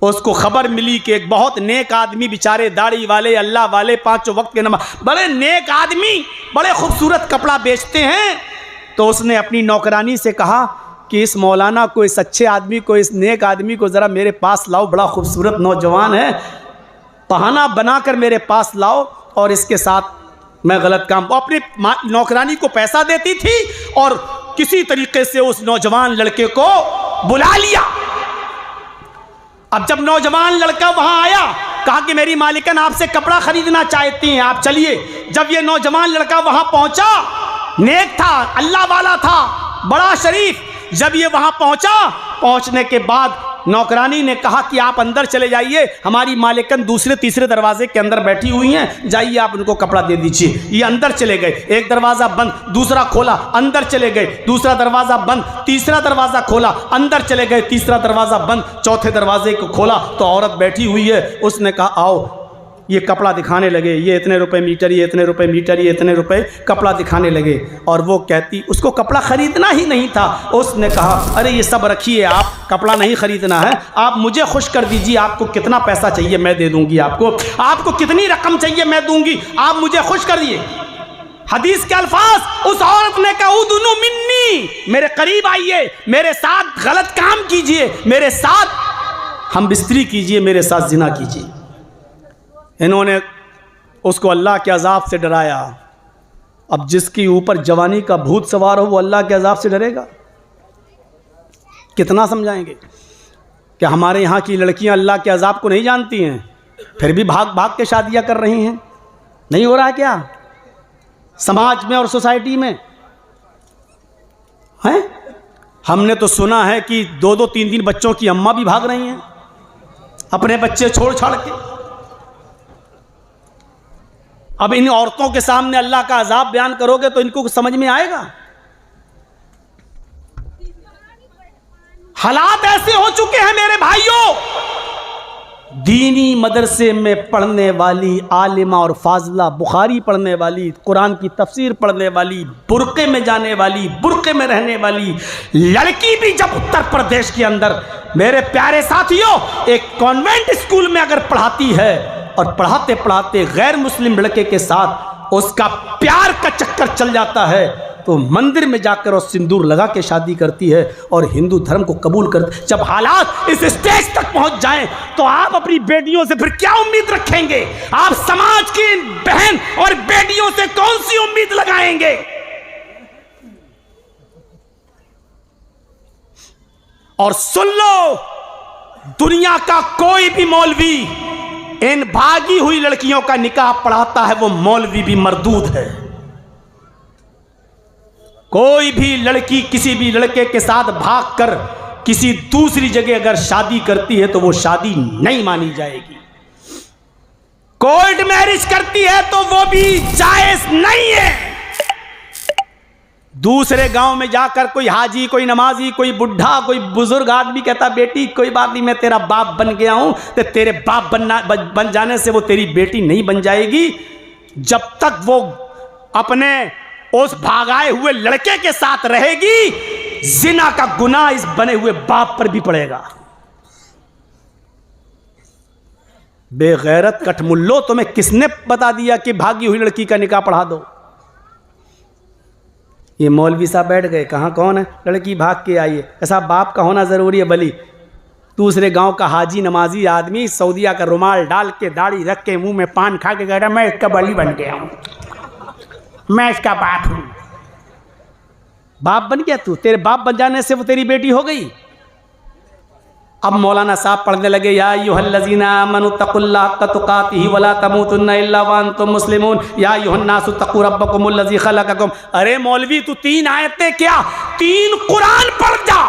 उसको खबर मिली कि एक बहुत नेक आदमी, बेचारे दाढ़ी वाले, अल्लाह वाले, 5 वक्त के नमाज, बड़े नेक आदमी, बड़े खूबसूरत कपड़ा बेचते हैं। तो उसने अपनी नौकरानी से कहा कि इस मौलाना को, इस अच्छे आदमी को, इस नेक आदमी को ज़रा मेरे पास लाओ, बड़ा खूबसूरत नौजवान है, बहाना बनाकर मेरे पास लाओ और इसके साथ मैं गलत काम। वो अपनी नौकरानी को पैसा देती थी और किसी तरीके से उस नौजवान लड़के को बुला लिया। अब जब नौजवान लड़का वहां आया, कहा कि मेरी मालिकन आपसे कपड़ा खरीदना चाहती हैं, आप चलिए। जब ये नौजवान लड़का वहां पहुंचा, नेक था, अल्लाह वाला था, बड़ा शरीफ, जब ये वहां पहुंचा, पहुंचने के बाद नौकरानी ने कहा कि आप अंदर चले जाइए, हमारी मालिकन दूसरे तीसरे दरवाजे के अंदर बैठी हुई हैं, जाइए आप उनको कपड़ा दे दीजिए। ये अंदर चले गए, एक दरवाज़ा बंद, दूसरा खोला, अंदर चले गए, दूसरा दरवाज़ा बंद, तीसरा दरवाज़ा खोला, अंदर चले गए, तीसरा दरवाज़ा बंद, चौथे दरवाजे को खोला तो औरत बैठी हुई है। उसने कहा आओ, ये कपड़ा दिखाने लगे, ये इतने रुपए मीटर, ये इतने रुपए मीटर, ये इतने रुपए, कपड़ा दिखाने लगे। और वो कहती, उसको कपड़ा ख़रीदना ही नहीं था। उसने कहा अरे ये सब रखिए, आप कपड़ा नहीं ख़रीदना है, आप मुझे खुश कर दीजिए, आपको कितना पैसा चाहिए मैं दे दूँगी, आपको कितनी रकम चाहिए मैं दूँगी, आप मुझे खुश कर दिए। हदीस के अल्फाज, उस औरत ने कहा उदुनु मिन्नी, मेरे करीब आइए, मेरे साथ गलत काम कीजिए, मेरे साथ हम बिस्तरी कीजिए, मेरे साथ जिना कीजिए। इन्होंने उसको अल्लाह के अजाब से डराया। अब जिसके ऊपर जवानी का भूत सवार हो वो अल्लाह के अजाब से डरेगा? कितना समझाएंगे कि हमारे यहाँ की लड़कियाँ अल्लाह के अजाब को नहीं जानती हैं, फिर भी भाग भाग के शादियाँ कर रही हैं। नहीं हो रहा है क्या समाज में और सोसाइटी में? हैं, हमने तो सुना है कि 2-2, 3-3 बच्चों की अम्मा भी भाग रही हैं अपने बच्चे छोड़ छाड़ के। अब इन औरतों के सामने अल्लाह का अजाब बयान करोगे तो इनको कुछ समझ में आएगा? हालात ऐसे हो चुके हैं मेरे भाइयों, दीनी मदरसे में पढ़ने वाली आलिमा और फाजला, बुखारी पढ़ने वाली, कुरान की तफसीर पढ़ने वाली, बुर्के में जाने वाली, बुर्के में रहने वाली लड़की भी जब उत्तर प्रदेश के अंदर, मेरे प्यारे साथियों, एक कॉन्वेंट स्कूल में अगर पढ़ाती है और पढ़ाते पढ़ाते गैर मुस्लिम लड़के के साथ उसका प्यार का चक्कर चल जाता है तो मंदिर में जाकर और सिंदूर लगा के शादी करती है और हिंदू धर्म को कबूल करती। जब हालात इस स्टेज तक पहुंच जाएं तो आप अपनी बेटियों से फिर क्या उम्मीद रखेंगे? आप समाज की बहन और बेटियों से कौन सी उम्मीद लगाएंगे? और सुन लो, दुनिया का कोई भी मौलवी इन भागी हुई लड़कियों का निकाह पढ़ाता है, वो मौलवी भी मरदूद है। कोई भी लड़की किसी भी लड़के के साथ भागकर किसी दूसरी जगह अगर शादी करती है तो वो शादी नहीं मानी जाएगी। कोर्ट मैरिज करती है तो वो भी जायज नहीं है। दूसरे गांव में जाकर कोई हाजी, कोई नमाजी, कोई बुढ़ा, कोई बुजुर्ग आदमी कहता बेटी कोई बात नहीं, मैं तेरा बाप बन गया हूं, तो तेरे बाप बन जाने से वो तेरी बेटी नहीं बन जाएगी। जब तक वो अपने उस भागाए हुए लड़के के साथ रहेगी, जिना का गुनाह इस बने हुए बाप पर भी पड़ेगा। बेगैरत कठमुल्लो, तुम्हें किसने बता दिया कि भागी हुई लड़की का निकाह पढ़ा दो? ये मौलवी साहब बैठ गए, कहाँ कौन है? लड़की भाग के आई है। ऐसा बाप का होना ज़रूरी है? बली दूसरे गांव का हाजी नमाजी आदमी सऊदिया का रुमाल डाल के, दाढ़ी रख के, मुंह में पान खा के कह रहा मैं इसका बली बन गया हूँ, मैं इसका बाप हूँ। बाप बन गया तू? तेरे बाप बन जाने से वो तेरी बेटी हो गई। अब मौलाना साहब पढ़ने लगे, या अय्युहल्लज़ीना आमनु तक़ुल्लाह हक़्क़ तुक़ातिही वला तमूतुन्ना इल्ला व अंतुम मुस्लिमून या अय्युहन्नासु तक़ू रब्बकुमुल्लज़ी ख़लक़कुम। अरे मौलवी तू 3 आयतें क्या, 3 कुरान पढ़ जा,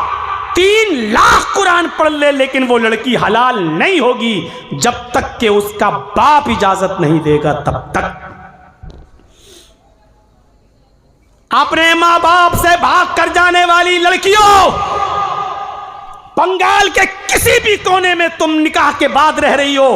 3 लाख कुरान पढ़ ले, लेकिन वो लड़की हलाल नहीं होगी जब तक कि उसका बाप इजाजत नहीं देगा। तब तक अपने माँ बाप से भाग कर जाने वाली लड़कियों, बंगाल के किसी भी कोने में तुम निकाह के बाद रह रही हो,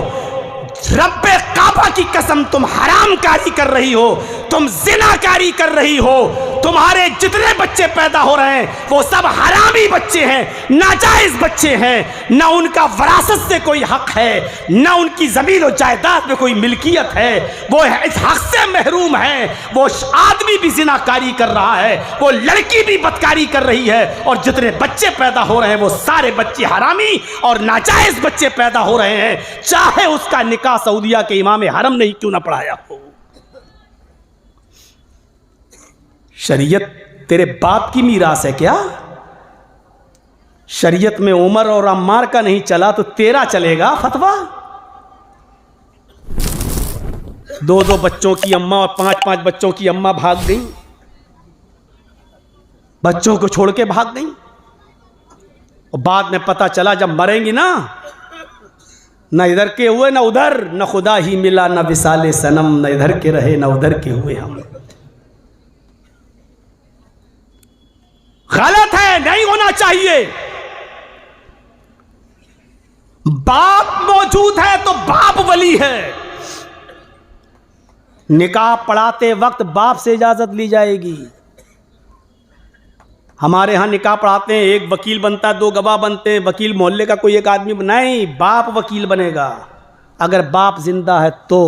रब्बे काबा की कसम तुम हरामकारी कर रही हो, तुम जिनाकारी कर रही हो, तुम्हारे जितने बच्चे पैदा हो रहे हैं वो सब हरामी बच्चे हैं, नाजायज बच्चे हैं। ना उनका वरासत से कोई हक है, ना उनकी जमीन और जायदाद में कोई मिल्कियत है, वो इस हक से महरूम है। वो आदमी भी जिनाकारी कर रहा है, वो लड़की भी बदकारी कर रही है, और जितने बच्चे पैदा हो रहे हैं वो सारे बच्चे हरामी और नाजायज बच्चे पैदा हो रहे हैं, चाहे उसका निकाह सऊदिया के इमाम हरम ने ही क्यों ना पढ़ाया हो। शरीयत तेरे बाप की मीरास है क्या? शरीयत में उमर और अम्मार का नहीं चला तो तेरा चलेगा फतवा? 2-2 बच्चों की अम्मा और 5-5 बच्चों की अम्मा भाग गई, बच्चों को छोड़ के भाग गई, और बाद में पता चला जब मरेंगी ना, न इधर के हुए न उधर, न खुदा ही मिला न विसाले सनम, न इधर के रहे न उधर के हुए हम। गलत है, नहीं होना चाहिए। बाप मौजूद है तो बाप वली है। निकाह पढ़ाते वक्त बाप से इजाजत ली जाएगी। हमारे यहां निकाह पढ़ाते हैं, एक वकील बनता है, 2 गवाह बनते, वकील मोहल्ले का कोई एक आदमी नहीं, बाप वकील बनेगा अगर बाप जिंदा है तो।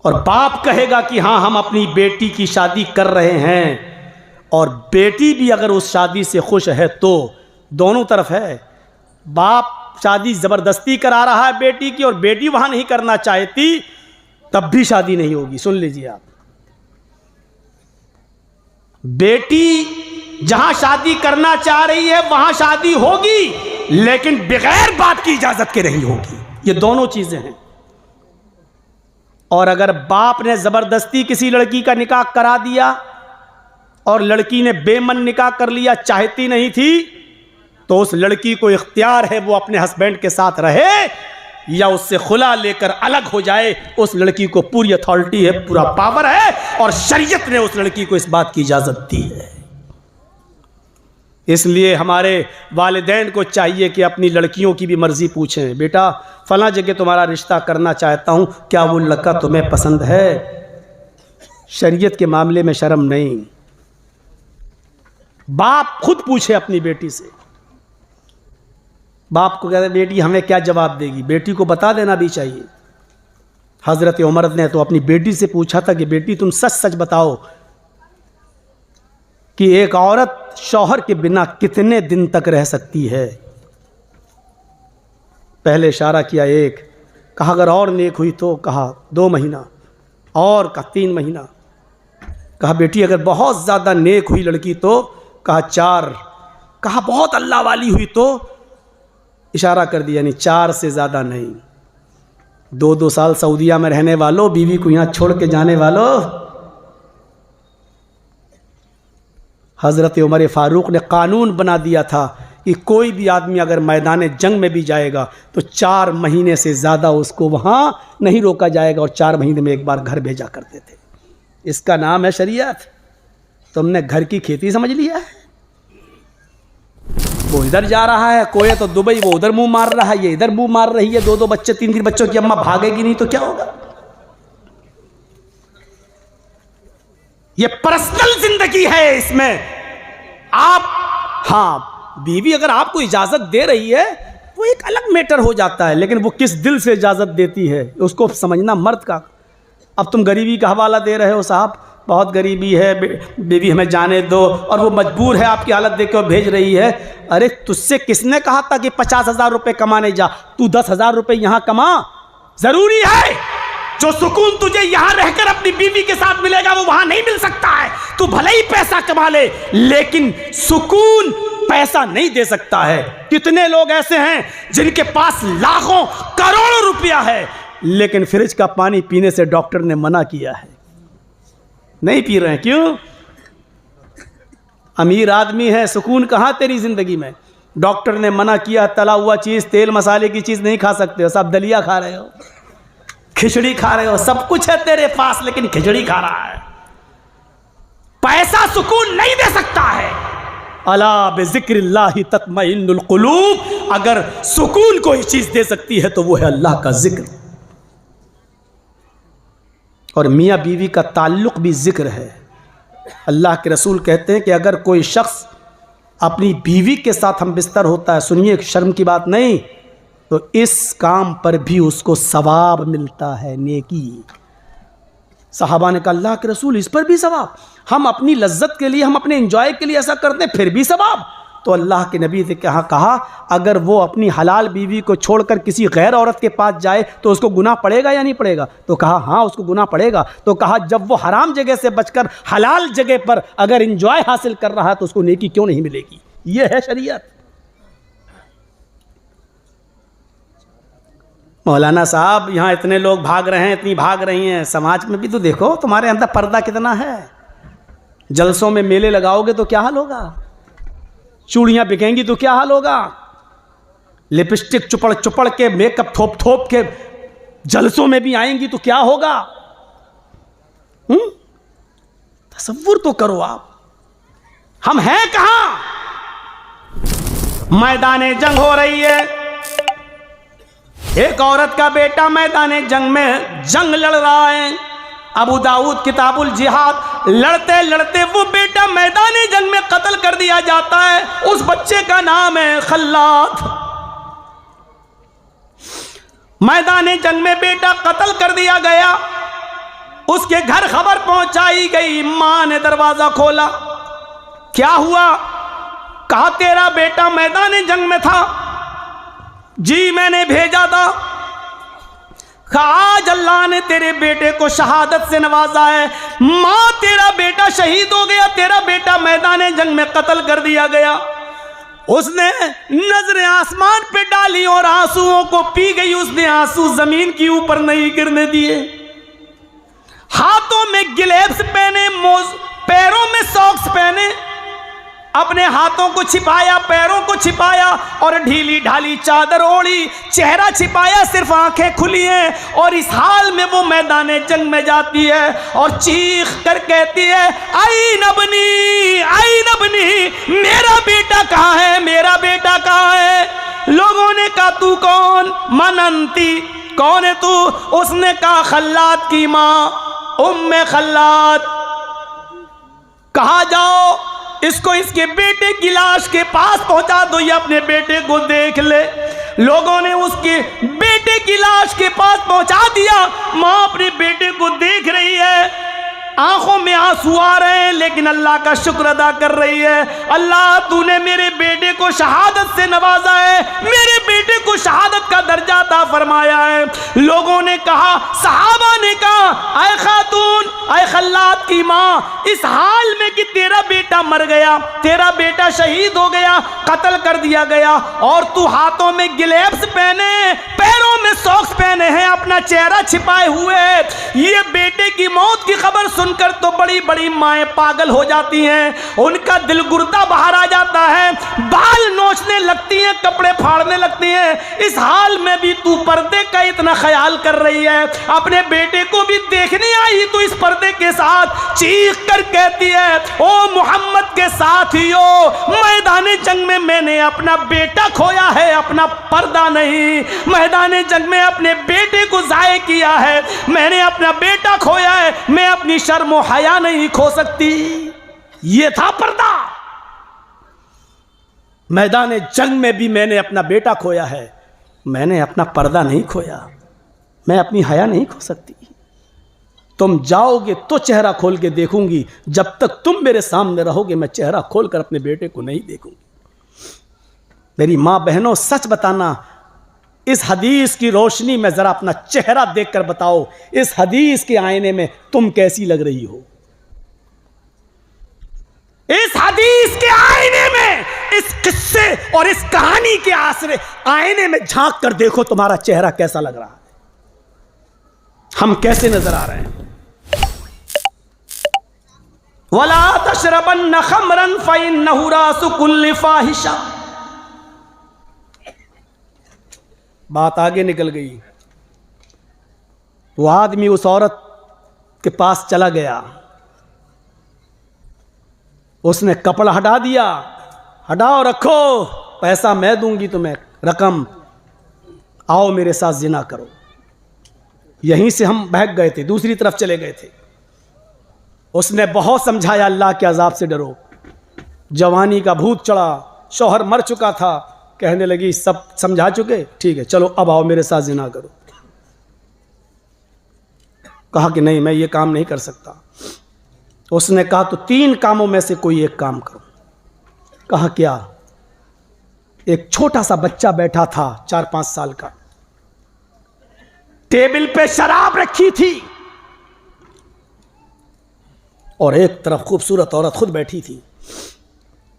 और बाप कहेगा कि हां हम अपनी बेटी की शादी कर रहे हैं, और बेटी भी अगर उस शादी से खुश है तो। दोनों तरफ है, बाप शादी जबरदस्ती करा रहा है बेटी की, और बेटी वहां नहीं करना चाहती, तब भी शादी नहीं होगी। सुन लीजिए आप, बेटी जहां शादी करना चाह रही है वहां शादी होगी, लेकिन बगैर बाप की इजाजत के नहीं होगी। ये दोनों चीजें हैं। और अगर बाप ने जबरदस्ती किसी लड़की का निकाह करा दिया और लड़की ने बेमन निकाह कर लिया, चाहती नहीं थी, तो उस लड़की को इख्तियार है वो अपने हस्बैंड के साथ रहे या उससे खुला लेकर अलग हो जाए। उस लड़की को पूरी अथॉरिटी है, पूरा पावर है, और शरीयत ने उस लड़की को इस बात की इजाजत दी है। इसलिए हमारे वालिदैन को चाहिए कि अपनी लड़कियों की भी मर्जी पूछें, बेटा फला जगह तुम्हारा रिश्ता करना चाहता हूं, क्या वो लड़का तुम्हें पसंद है? शरीयत के मामले में शर्म नहीं। बाप खुद पूछे अपनी बेटी से। बाप को कहते बेटी हमें क्या जवाब देगी, बेटी को बता देना भी चाहिए। हजरत उमर ने तो अपनी बेटी से पूछा था कि बेटी तुम सच सच बताओ कि एक औरत शौहर के बिना कितने दिन तक रह सकती है। पहले इशारा किया 1, कहा अगर और नेक हुई तो, कहा 2 महीना, और कहा 3 महीना, कहा बेटी अगर बहुत ज़्यादा नेक हुई लड़की तो, कहा 4, कहा बहुत अल्लाह वाली हुई तो, इशारा कर दिया यानी 4 से ज़्यादा नहीं। 2-2 साल सऊदिया में रहने वालों, बीवी को यहाँ छोड़ के जाने वालों, हज़रत उमर फारूक ने कानून बना दिया था कि कोई भी आदमी अगर मैदान जंग में भी जाएगा तो 4 महीने से ज़्यादा उसको वहाँ नहीं रोका जाएगा, और 4 महीने में एक बार घर भेजा करते थे। इसका नाम है शरीयत। तुमने घर की खेती समझ लिया है। वो इधर जा रहा है कोई तो दुबई, वो उधर मुंह मार रहा है, ये इधर मुंह मार रही है, 2-2 बच्चे 3-3 बच्चों की अम्मा भागेगी नहीं तो क्या होगा? ये पर्सनल जिंदगी है, इसमें आप, हाँ बीवी अगर आपको इजाजत दे रही है वो एक अलग मैटर हो जाता है, लेकिन वो किस दिल से इजाजत देती है उसको समझना मर्द का। अब तुम गरीबी का हवाला दे रहे हो, साहब बहुत गरीबी है, बीवी हमें जाने दो, और वो मजबूर है आपकी हालत देख के भेज रही है। अरे तुझसे किसने कहा था कि 50,000 रुपये कमाने जा? तू 10,000 रुपये यहाँ कमा। जरूरी है जो सुकून तुझे यहाँ रहकर अपनी बीवी के साथ मिलेगा वो वहां नहीं मिल सकता है। तू भले ही पैसा कमा ले, लेकिन सुकून पैसा नहीं दे सकता है। कितने लोग ऐसे हैं जिनके पास लाखों करोड़ों रुपया है, लेकिन फ्रिज का पानी पीने से डॉक्टर ने मना किया है, नहीं पी रहे हैं। क्यों? अमीर आदमी है, सुकून कहाँ तेरी जिंदगी में? डॉक्टर ने मना किया, तला हुआ चीज़, तेल मसाले की चीज़ नहीं खा सकते हो, सब दलिया खा रहे हो, खिचड़ी खा रहे हो, सब कुछ है तेरे पास लेकिन खिचड़ी खा रहा है। पैसा सुकून नहीं दे सकता है। अला बिज़िक्रिल्लाहि तत्मइन्नुल क़ुलूब, अगर सुकून कोई चीज़ दे सकती है तो वो है अल्लाह का जिक्र। और मियाँ बीवी का ताल्लुक़ भी ज़िक्र है। अल्लाह के रसूल कहते हैं कि अगर कोई शख्स अपनी बीवी के साथ हम बिस्तर होता है, सुनिए शर्म की बात नहीं, तो इस काम पर भी उसको सवाब मिलता है, नेकी। सहाबा ने कहा अल्लाह के रसूल इस पर भी सवाब? हम अपनी लज्जत के लिए, हम अपने एंजॉय के लिए ऐसा करते हैं, फिर भी सवाब? तो अल्लाह के नबी ने कहा अगर वो अपनी हलाल बीवी को छोड़कर किसी गैर औरत के पास जाए तो उसको गुनाह पड़ेगा या नहीं पड़ेगा? तो कहा हाँ उसको गुनाह पड़ेगा। तो कहा जब वो हराम जगह से बचकर हलाल जगह पर अगर एंजॉय हासिल कर रहा है तो उसको नेकी क्यों नहीं मिलेगी? ये है शरीयत। मौलाना साहब यहाँ इतने लोग भाग रहे हैं, इतनी भाग रही हैं, समाज में भी तो देखो तुम्हारे अंदर पर्दा कितना है। जलसों में मेले लगाओगे तो क्या हाल होगा, चूड़ियाँ बिकेंगी तो क्या हाल होगा, लिपस्टिक चुपड़ चुपड़ के, मेकअप थोप थोप के जलसों में भी आएंगी तो क्या होगा? तसव्वुर तो करो आप, हम हैं कहाँ? मैदाने जंग हो रही है, एक औरत का बेटा मैदाने जंग में जंग लड़ रहा है। अबू दाऊद किताबुल जिहाद, लड़ते लड़ते वो बेटा मैदाने जंग में कत्ल कर दिया जाता है। उस बच्चे का नाम है खल्लाद। मैदाने जंग में बेटा कत्ल कर दिया गया, उसके घर खबर पहुंचाई गई। मां ने दरवाजा खोला, क्या हुआ? कहा तेरा बेटा मैदाने जंग में था। जी मैंने भेजा था। आज अल्लाह ने तेरे बेटे को शहादत से नवाजा है। मां तेरा बेटा शहीद हो गया, तेरा बेटा मैदाने जंग में कत्ल कर दिया गया। उसने नजरें आसमान पे डाली और आंसुओं को पी गई। उसने आंसू जमीन के ऊपर नहीं गिरने दिए। हाथों में गिलेब्स पहने, पैरों में सॉक्स पहने, अपने हाथों को छिपाया, पैरों को छिपाया और ढीली ढाली चादर ओढ़ी, चेहरा छिपाया, सिर्फ आंखें खुली हैं। और इस हाल में वो मैदाने जंग में जाती है और चीख कर कहती है आई नबनी, आई नबनी, मेरा बेटा कहाँ है, मेरा बेटा कहाँ है? लोगों ने कहा तू कौन? मनंती, कौन है तू? उसने कहा खल्लाद की माँ उम्मे खल्लाद। कहा जाओ इसको इसके बेटे की लाश के पास पहुंचा दो, ये अपने बेटे को देख ले। लोगों ने उसके बेटे की लाश के पास पहुंचा दिया। मां अपने बेटे को देख रही है, आंखों में आंसू आ रहे हैं, लेकिन अल्लाह का शुक्र अदा कर रही है। अल्लाह तूने मेरे बेटे को शहादत से नवाजा है, मेरे बेटे को शहादत का दर्जा अता फरमाया है। लोगों ने कहा, सहाबा ने कहा, ऐ खातून, ऐ खल्लाद की माँ, इस हाल में कि तेरा बेटा मर गया, तेरा बेटा शहीद हो गया, कत्ल कर दिया गया, और तू हाथों में गिलेब्स पहने, पैरों में सॉक्स पहने हैं, अपना चेहरा छिपाए हुए, ये बेटे की मौत की खबर सुनकर तो बड़ी बड़ी माएँ पागल हो जाती हैं, उनका दिल गुर्दा बाहर आ जाता है, बाल नोचने लगती हैं, कपड़े फाड़ने लगती हैं। इस हाल में भी तू पर्दे का इतना ख्याल कर रही है, अपने बेटे को भी देखने आई तो इस पर्दे के साथ चीख कर कहती है, ओ मोहम्मद के साथियों, मैदान जंग में मैंने अपना बेटा खोया है, अपना पर्दा नहीं। मैदान जंग में अपने बेटे को जाये किया है, मैंने अपना बेटा खोया है, मैं अपनी शर्म हया नहीं खो सकती। ये था पर्दा। मैदान जंग में भी मैंने अपना बेटा खोया है, मैंने अपना पर्दा नहीं खोया, मैं अपनी हया नहीं खो सकती। तुम जाओगे तो चेहरा खोल के देखूंगी, जब तक तुम मेरे सामने रहोगे मैं चेहरा खोलकर अपने बेटे को नहीं देखूंगी। मेरी मां बहनों, सच बताना, इस हदीस की रोशनी में जरा अपना चेहरा देखकर बताओ, इस हदीस के आईने में तुम कैसी लग रही हो? इस हदीस के आईने में, इस किस्से और इस कहानी के आसरे आईने में झांक कर देखो तुम्हारा चेहरा कैसा लग रहा है, हम कैसे नजर आ रहे हैं। वला तशरबन्न खमरन फइन्नहु रासु कुल्लि फाहिशा। बात आगे निकल गई। वो आदमी उस औरत के पास चला गया, उसने कपड़ा हटा दिया, हटाओ रखो, पैसा मैं दूंगी तुम्हें, रकम, आओ मेरे साथ जिना करो। यहीं से हम भाग गए थे, दूसरी तरफ चले गए थे। उसने बहुत समझाया अल्लाह के अजाब से डरो। जवानी का भूत चढ़ा, शौहर मर चुका था, कहने लगी सब समझा चुके, ठीक है चलो अब आओ मेरे साथ जिना करो। कहा कि नहीं मैं ये काम नहीं कर सकता। उसने कहा तो 3 कामों में से कोई एक काम करो। कहा क्या? एक छोटा सा बच्चा बैठा था 4-5 साल का, टेबल पे शराब रखी थी और एक तरफ खूबसूरत औरत खुद बैठी थी।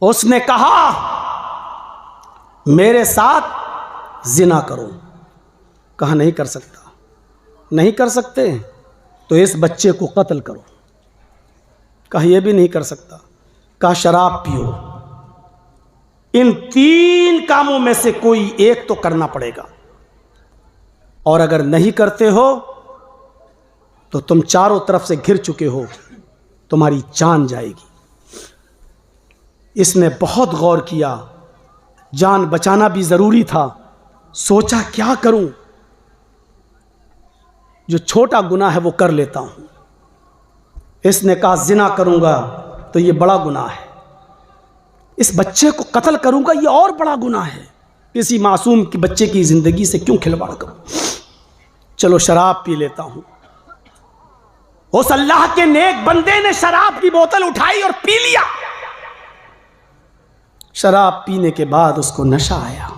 उसने कहा मेरे साथ जिना करो। कहा नहीं कर सकता। नहीं कर सकते तो इस बच्चे को कत्ल करो। कहा यह भी नहीं कर सकता। कहा शराब पियो। इन 3 कामों में से कोई एक तो करना पड़ेगा, और अगर नहीं करते हो तो तुम चारों तरफ से घिर चुके हो, तुम्हारी जान जाएगी। इसने बहुत गौर किया, जान बचाना भी जरूरी था। सोचा क्या करूं, जो छोटा गुनाह है वो कर लेता हूं। इसने कहा जिना करूंगा तो ये बड़ा गुनाह है, इस बच्चे को कत्ल करूंगा ये और बड़ा गुनाह है, किसी मासूम की बच्चे की जिंदगी से क्यों खिलवाड़ करूं। चलो शराब पी लेता हूं। उस अल्लाह के नेक बंदे ने शराब की बोतल उठाई और पी लिया। शराब पीने के बाद उसको नशा आया।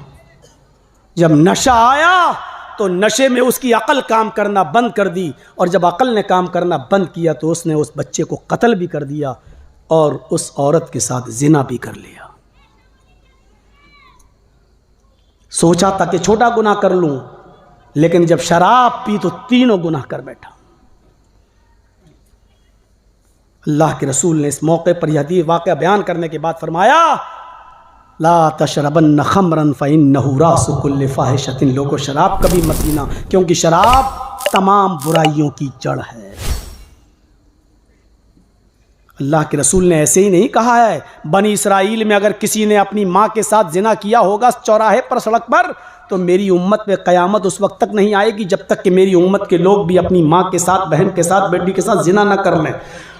जब नशा आया तो नशे में उसकी अकल काम करना बंद कर दी, और जब अकल ने काम करना बंद किया तो उसने उस बच्चे को कत्ल भी कर दिया और उस औरत के साथ जिना भी कर लिया। सोचा था कि छोटा गुनाह कर लूं, लेकिन जब शराब पी तो 3 गुनाह कर बैठा। अल्लाह के रसूल ने इस मौके पर यह वाक़या बयान करने के बाद फरमाया ला तशरबन्न खमरन फ़इन्नहु रासु कुल्लि फ़ाहिशतिन। लोगों शराब कभी मत पीना, क्योंकि शराब तमाम बुराइयों की जड़ है। अल्लाह के रसूल ने ऐसे ही नहीं कहा है। बनी इसराइल में अगर किसी ने अपनी माँ के साथ जिना किया होगा चौराहे पर, सड़क पर, तो मेरी उम्मत में क़यामत उस वक्त तक नहीं आएगी जब तक कि मेरी उम्मत के लोग भी अपनी माँ के साथ, बहन के साथ, बेटी के साथ जिना न कर लें।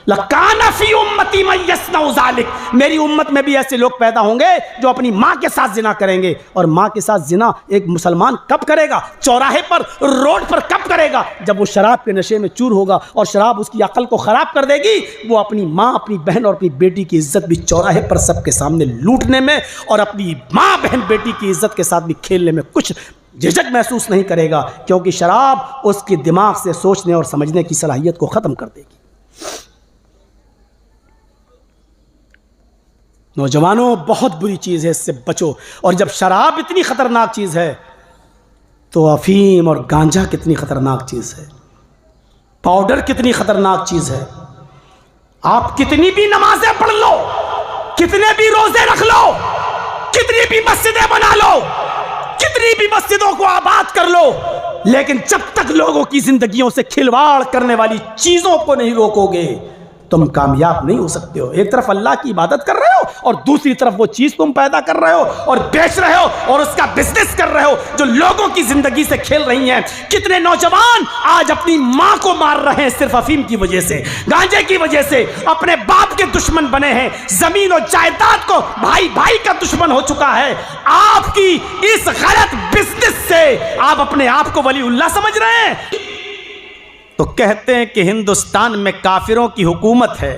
लकाना फी उम्मती मन यस्नउ ज़ालिक। मेरी उम्मत में भी ऐसे लोग पैदा होंगे जो अपनी माँ के साथ जिना करेंगे। और माँ के साथ जिना एक मुसलमान कब करेगा? चौराहे पर, रोड पर कब करेगा? जब वो शराब के नशे में चूर होगा और शराब उसकी अकल को ख़राब कर देगी। वो अपनी माँ, अपनी बहन और अपनी बेटी की इज्जत भी चौराहे पर सबके सामने लूटने में और अपनी माँ, बहन, बेटी की इज्जत के साथ भी खेलने में कुछ झिझक महसूस नहीं करेगा, क्योंकि शराब उसके दिमाग से सोचने और समझने की सलाहियत को ख़त्म कर देगी। नौजवानों बहुत बुरी चीज़ है, इससे बचो। और जब शराब इतनी ख़तरनाक चीज़ है तो अफीम और गांजा कितनी ख़तरनाक चीज़ है, पाउडर कितनी ख़तरनाक चीज़ है। आप कितनी भी नमाजें पढ़ लो, कितने भी रोज़े रख लो, कितनी भी मस्जिदें बना लो, कितनी भी मस्जिदों को आबाद कर लो, लेकिन जब तक लोगों की ज़िंदगियों से खिलवाड़ करने वाली चीज़ों को नहीं रोकोगे तुम कामयाब नहीं हो सकते हो। एक तरफ अल्लाह की इबादत कर रहे हो और दूसरी तरफ वो चीज़ तुम पैदा कर रहे हो और बेच रहे हो और उसका बिजनेस कर रहे हो जो लोगों की जिंदगी से खेल रही हैं। कितने नौजवान आज अपनी माँ को मार रहे हैं सिर्फ अफीम की वजह से, गांजे की वजह से, अपने बाप के दुश्मन बने हैं। जमीन और जायदाद को भाई भाई का दुश्मन हो चुका है। आपकी इस गलत बिजनेस से आप अपने आप को वलीउल्लाह समझ रहे हैं। तो कहते हैं कि हिंदुस्तान में काफिरों की हुकूमत है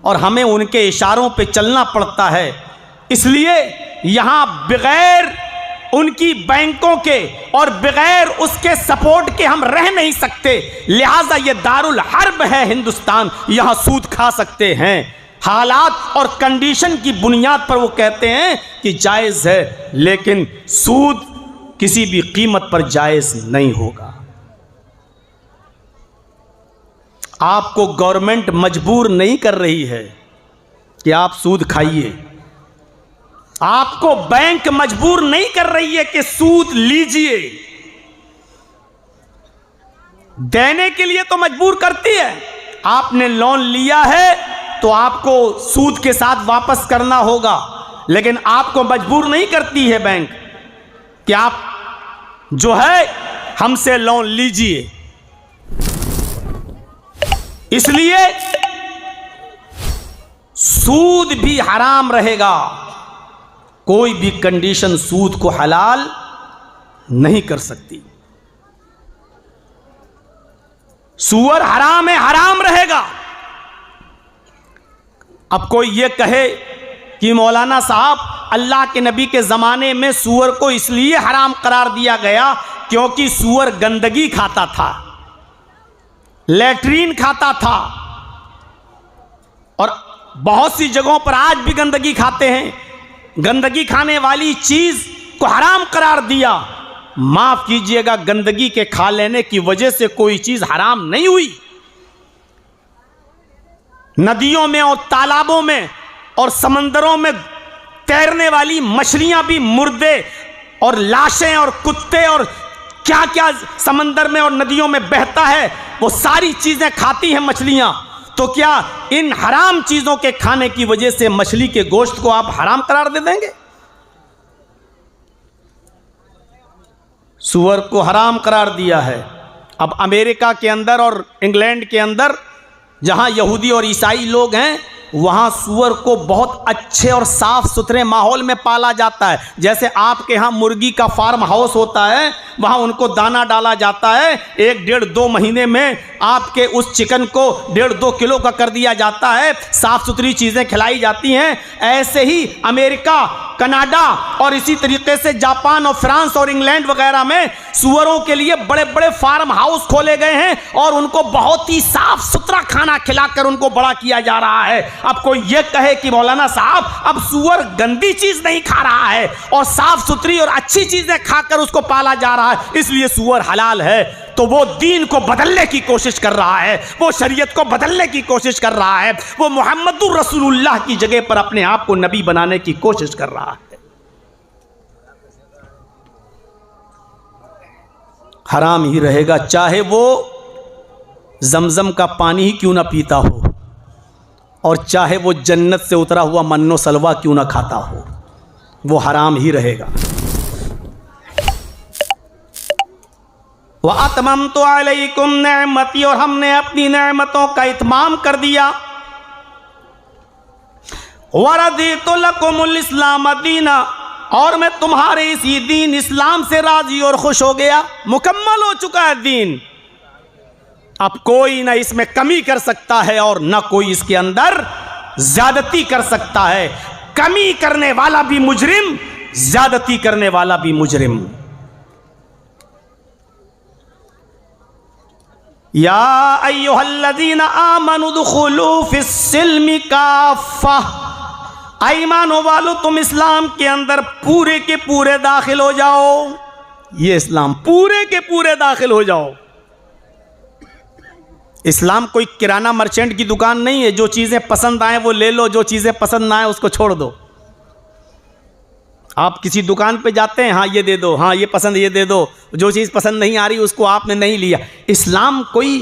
और हमें उनके इशारों पे चलना पड़ता है, इसलिए यहाँ बगैर उनकी बैंकों के और बगैर उसके सपोर्ट के हम रह नहीं सकते। लिहाजा ये दारुल हर्ब है हिंदुस्तान, यहाँ सूद खा सकते हैं। हालात और कंडीशन की बुनियाद पर वो कहते हैं कि जायज़ है, लेकिन सूद किसी भी कीमत पर जायज़ नहीं होगा। आपको गवर्नमेंट मजबूर नहीं कर रही है कि आप सूद खाइए, आपको बैंक मजबूर नहीं कर रही है कि सूद लीजिए। देने के लिए तो मजबूर करती है। आपने लोन लिया है तो आपको सूद के साथ वापस करना होगा, लेकिन आपको मजबूर नहीं करती है बैंक कि आप जो है हमसे लोन लीजिए। इसलिए सूद भी हराम रहेगा। कोई भी कंडीशन सूद को हलाल नहीं कर सकती। सूअर हराम है, हराम रहेगा। अब कोई ये कहे कि मौलाना साहब अल्लाह के नबी के ज़माने में सूअर को इसलिए हराम करार दिया गया क्योंकि सूअर गंदगी खाता था, लैट्रीन खाता था, और बहुत सी जगहों पर आज भी गंदगी खाते हैं। गंदगी खाने वाली चीज़ को हराम करार दिया। माफ़ कीजिएगा, गंदगी के खा लेने की वजह से कोई चीज़ हराम नहीं हुई। नदियों में और तालाबों में और समंदरों में तैरने वाली मछलियां भी मुर्दे और लाशें और कुत्ते और क्या क्या समंदर में और नदियों में बहता है, वो सारी चीज़ें खाती हैं मछलियां। तो क्या इन हराम चीज़ों के खाने की वजह से मछली के गोश्त को आप हराम करार दे देंगे? सूअर को हराम करार दिया है। अब अमेरिका के अंदर और इंग्लैंड के अंदर जहां यहूदी और ईसाई लोग हैं, वहाँ सूअर को बहुत अच्छे और साफ़ सुथरे माहौल में पाला जाता है। जैसे आपके यहाँ मुर्गी का फार्म हाउस होता है, वहाँ उनको दाना डाला जाता है, 1-1.5-2 महीने में आपके उस चिकन को 1.5-2 किलो का कर दिया जाता है, साफ़ सुथरी चीज़ें खिलाई जाती हैं। ऐसे ही अमेरिका, कनाडा और इसी तरीके से जापान और फ्रांस और इंग्लैंड वगैरह में सूअरों के लिए बड़े बड़े फार्म हाउस खोले गए हैं और उनको बहुत ही साफ़ सुथरा खाना खिलाकर उनको बड़ा किया जा रहा है। अब कोई ये कहे कि मौलाना साहब अब सूअर गंदी चीज नहीं खा रहा है और साफ सुथरी और अच्छी चीजें खाकर उसको पाला जा रहा है, इसलिए सूअर हलाल है, तो वो दीन को बदलने की कोशिश कर रहा है, वो शरीयत को बदलने की कोशिश कर रहा है, वो मुहम्मदुर रसूलुल्लाह की जगह पर अपने आप को नबी बनाने की कोशिश कर रहा है। हराम ही रहेगा, चाहे वो जमजम का पानी ही क्यों ना पीता हो और चाहे वो जन्नत से उतरा हुआ मन्नो सलवा क्यों ना खाता हो, वो हराम ही रहेगा। वह अतममतु अलैकुम नेमती, और हमने अपनी नेमतों का इत्माम कर दिया। वरदीतु लकुमुल इस्लाम दीना, और मैं तुम्हारे इसी दीन इस्लाम से राजी और खुश हो गया। मुकम्मल हो चुका है दीन, अब कोई ना इसमें कमी कर सकता है और ना कोई इसके अंदर ज्यादती कर सकता है। कमी करने वाला भी मुजरिम, ज्यादती करने वाला भी मुजरिम। या अय्युहल्लज़ीना आमनु दुखुलू फिस्सिल्मि काफ़ा, ईमानो वालो तुम इस्लाम के अंदर पूरे के पूरे दाखिल हो जाओ। ये इस्लाम पूरे के पूरे दाखिल हो जाओ। इस्लाम कोई किराना मर्चेंट की दुकान नहीं है, जो चीज़ें पसंद आए वो ले लो, जो चीज़ें पसंद ना आए उसको छोड़ दो। आप किसी दुकान पे जाते हैं, हाँ ये दे दो, हाँ ये पसंद ये दे दो, जो चीज़ पसंद नहीं आ रही उसको आपने नहीं लिया। इस्लाम कोई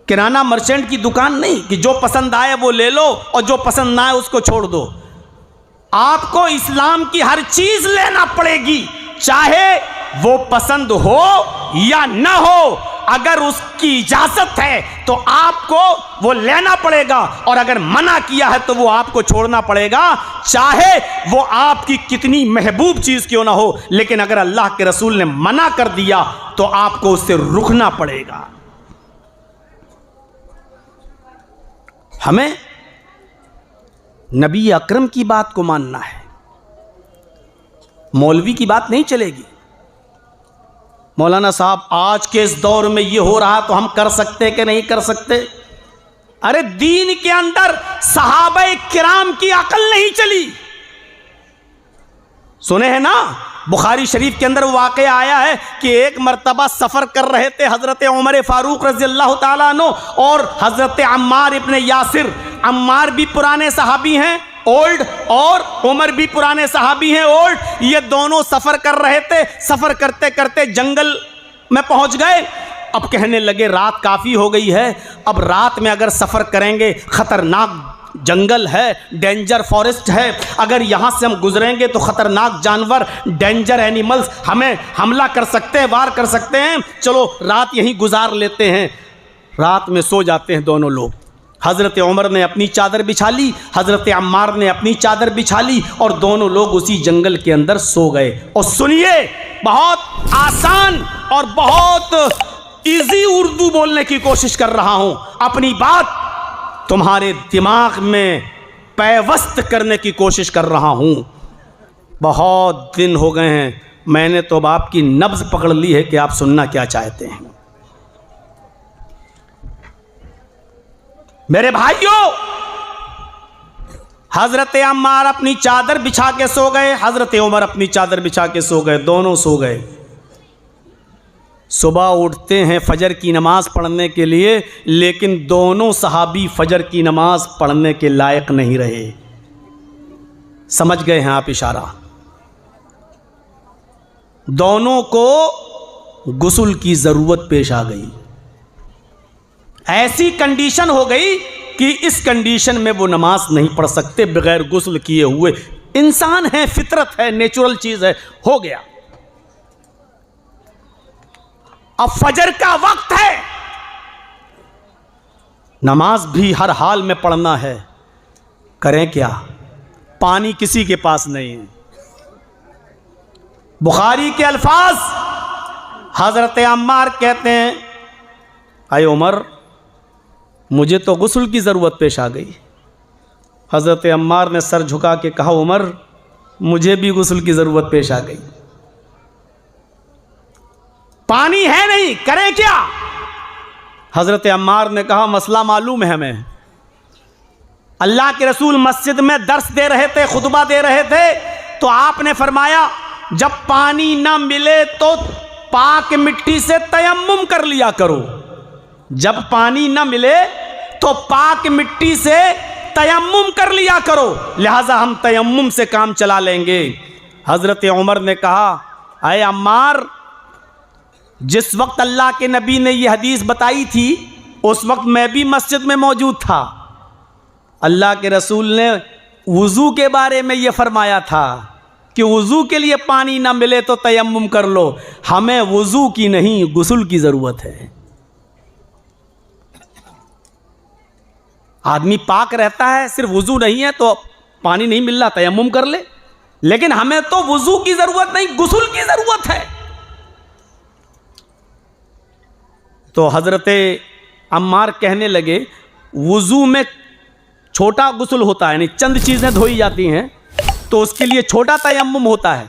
किराना मर्चेंट की दुकान नहीं कि जो पसंद आए वो ले लो और जो पसंद ना आए उसको छोड़ दो। आपको इस्लाम की हर चीज़ लेना पड़ेगी, चाहे वो पसंद हो या ना हो। अगर उसकी इजाजत है तो आपको वो लेना पड़ेगा, और अगर मना किया है तो वो आपको छोड़ना पड़ेगा, चाहे वो आपकी कितनी महबूब चीज क्यों ना हो। लेकिन अगर अल्लाह के रसूल ने मना कर दिया तो आपको उससे रुकना पड़ेगा। हमें नबी अकरम की बात को मानना है, मौलवी की बात नहीं चलेगी। मौलाना साहब आज के इस दौर में ये हो रहा तो हम कर सकते कि नहीं कर सकते? अरे दीन के अंदर सहाबा किराम की अकल नहीं चली। सुने हैं ना, बुखारी शरीफ के अंदर वाक़या आया है कि एक मर्तबा सफ़र कर रहे थे हज़रत उमर फ़ारूक रज़ियल्लाहु ताला अन्हु और हज़रत अम्मार इब्ने यासिर। अम्मार भी पुराने सहाबी हैं ओल्ड, और उमर भी पुराने सहाबी हैं ओल्ड। ये दोनों सफ़र कर रहे थे, सफ़र करते करते जंगल में पहुंच गए। अब कहने लगे रात काफ़ी हो गई है, अब रात में अगर सफ़र करेंगे, ख़तरनाक जंगल है, डेंजर फॉरेस्ट है, अगर यहाँ से हम गुजरेंगे तो ख़तरनाक जानवर, डेंजर एनिमल्स हमें हमला कर सकते हैं, वार कर सकते हैं, चलो रात यहीं गुजार लेते हैं। रात में सो जाते हैं दोनों लोग। हज़रत उमर ने अपनी चादर बिछा ली, हज़रत अम्मार ने अपनी चादर बिछा ली और दोनों लोग उसी जंगल के अंदर सो गए। और सुनिए, बहुत आसान और बहुत इजी उर्दू बोलने की कोशिश कर रहा हूं, अपनी बात तुम्हारे दिमाग में पैवस्त करने की कोशिश कर रहा हूं। बहुत दिन हो गए हैं, मैंने तो अब आपकी नब्ज़ पकड़ ली है कि आप सुनना क्या चाहते हैं। मेरे भाइयों, हजरत अम्मार अपनी चादर बिछा के सो गए, हजरत उमर अपनी चादर बिछा के सो गए, दोनों सो गए। सुबह उठते हैं फजर की नमाज पढ़ने के लिए, लेकिन दोनों सहाबी फजर की नमाज पढ़ने के लायक नहीं रहे। समझ गए हैं आप इशारा? दोनों को गुस्ल की ज़रूरत पेश आ गई। ऐसी कंडीशन हो गई कि इस कंडीशन में वो नमाज नहीं पढ़ सकते बगैर गुस्ल किए हुए। इंसान है, फितरत है, नेचुरल चीज़ है, हो गया। अब फजर का वक्त है, नमाज भी हर हाल में पढ़ना है, करें क्या? पानी किसी के पास नहीं है। बुखारी के अल्फाज, हजरत अम्मार कहते हैं, अय उमर, मुझे तो गुस्ल की ज़रूरत पेश आ गई। हजरत अम्मार ने सर झुका के कहा, उमर, मुझे भी गुस्ल की ज़रूरत पेश आ गई, पानी है नहीं, करें क्या? हजरत अम्मार ने कहा, मसला मालूम है हमें। अल्लाह के रसूल मस्जिद में दर्स दे रहे थे, खुतबा दे रहे थे, तो आपने फरमाया जब पानी ना मिले तो पाक मिट्टी से तयम्मुम कर लिया करो। जब पानी ना मिले तो पाक मिट्टी से तयम्मुम कर लिया करो, लिहाजा हम तयम्मुम से काम चला लेंगे। हजरत उमर ने कहा, अय अम्मार, जिस वक्त अल्लाह के नबी ने यह हदीस बताई थी उस वक्त मैं भी मस्जिद में मौजूद था। अल्लाह के रसूल ने वुज़ू के बारे में यह फरमाया था कि वुज़ू के लिए पानी ना मिले तो तयम्मुम कर लो। हमें वुज़ू की नहीं, गुस्ल की ज़रूरत है। आदमी पाक रहता है, सिर्फ वुज़ू नहीं है तो पानी नहीं मिल रहा, तयम्मुम कर ले। लेकिन हमें तो वुज़ू की ज़रूरत नहीं, गुस्ल की ज़रूरत है। तो हज़रत अम्मार कहने लगे, वुज़ू में छोटा गुस्ल होता है, यानी चंद चीज़ें धोई जाती हैं, तो उसके लिए छोटा तयम्मुम होता है,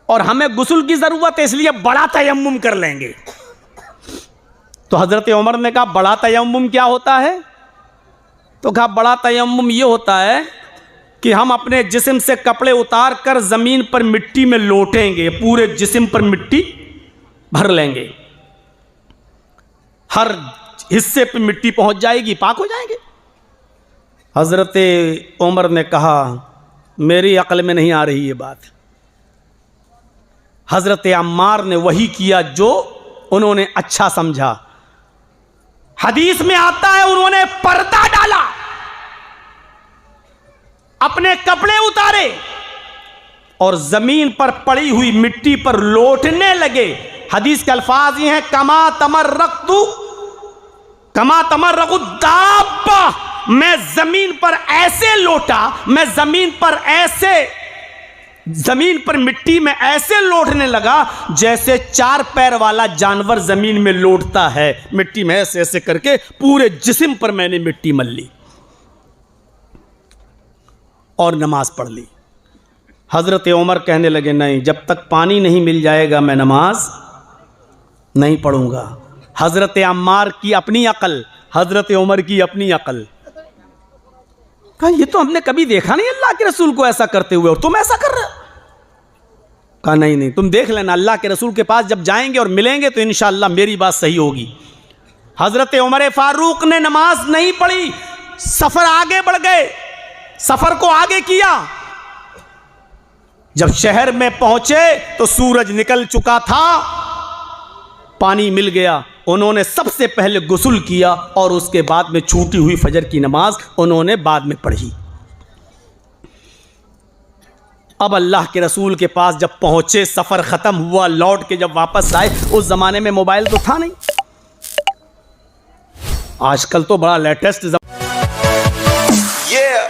और हमें गुस्ल की ज़रूरत है, इसलिए बड़ा तयम्मुम कर लेंगे। तो हज़रत उमर ने कहा, बड़ा तयम्मुम क्या होता है? तो कहा, बड़ा तयम्मुम ये होता है कि हम अपने जिस्म से कपड़े उतार कर ज़मीन पर मिट्टी में लोटेंगे, पूरे जिस्म पर मिट्टी भर लेंगे, हर हिस्से पे मिट्टी पहुंच जाएगी, पाक हो जाएंगे। हज़रत उमर ने कहा, मेरी अक्ल में नहीं आ रही ये बात। हज़रत अम्मार ने वही किया जो उन्होंने अच्छा समझा। हदीस में आता है, उन्होंने पर्दा डाला, अपने कपड़े उतारे और जमीन पर पड़ी हुई मिट्टी पर लोटने लगे। हदीस के अल्फाज ये हैं, कमा तमर्रकु दाब्बा, मैं जमीन पर ऐसे लोटा, मैं जमीन पर मिट्टी में ऐसे लोटने लगा जैसे चार पैर वाला जानवर जमीन में लोटता है, मिट्टी में ऐसे ऐसे करके पूरे जिस्म पर मैंने मिट्टी मल ली और नमाज पढ़ ली। हज़रत उमर कहने लगे, नहीं, जब तक पानी नहीं मिल जाएगा मैं नमाज नहीं पढ़ूंगा। हज़रत अम्मार की अपनी अकल, हज़रत उमर की अपनी अकल। कहा, ये तो हमने कभी देखा नहीं अल्लाह के रसूल को ऐसा करते हुए, और तुम ऐसा कर रहे हो। कहा, नहीं, तुम देख लेना, अल्लाह के रसूल के पास जब जाएंगे और मिलेंगे तो इंशाअल्लाह मेरी बात सही होगी। हज़रत उमर फारूक ने नमाज नहीं पढ़ी, सफ़र आगे बढ़ गए, सफ़र को आगे किया। जब शहर में पहुंचे तो सूरज निकल चुका था, पानी मिल गया। उन्होंने सबसे पहले गुस्ल किया और उसके बाद में छूटी हुई फजर की नमाज उन्होंने बाद में पढ़ी। अब अल्लाह के रसूल के पास जब पहुंचे, सफ़र ख़त्म हुआ, लौट के जब वापस आए, उस ज़माने में मोबाइल तो था नहीं, आजकल तो बड़ा लेटेस्ट Yeah.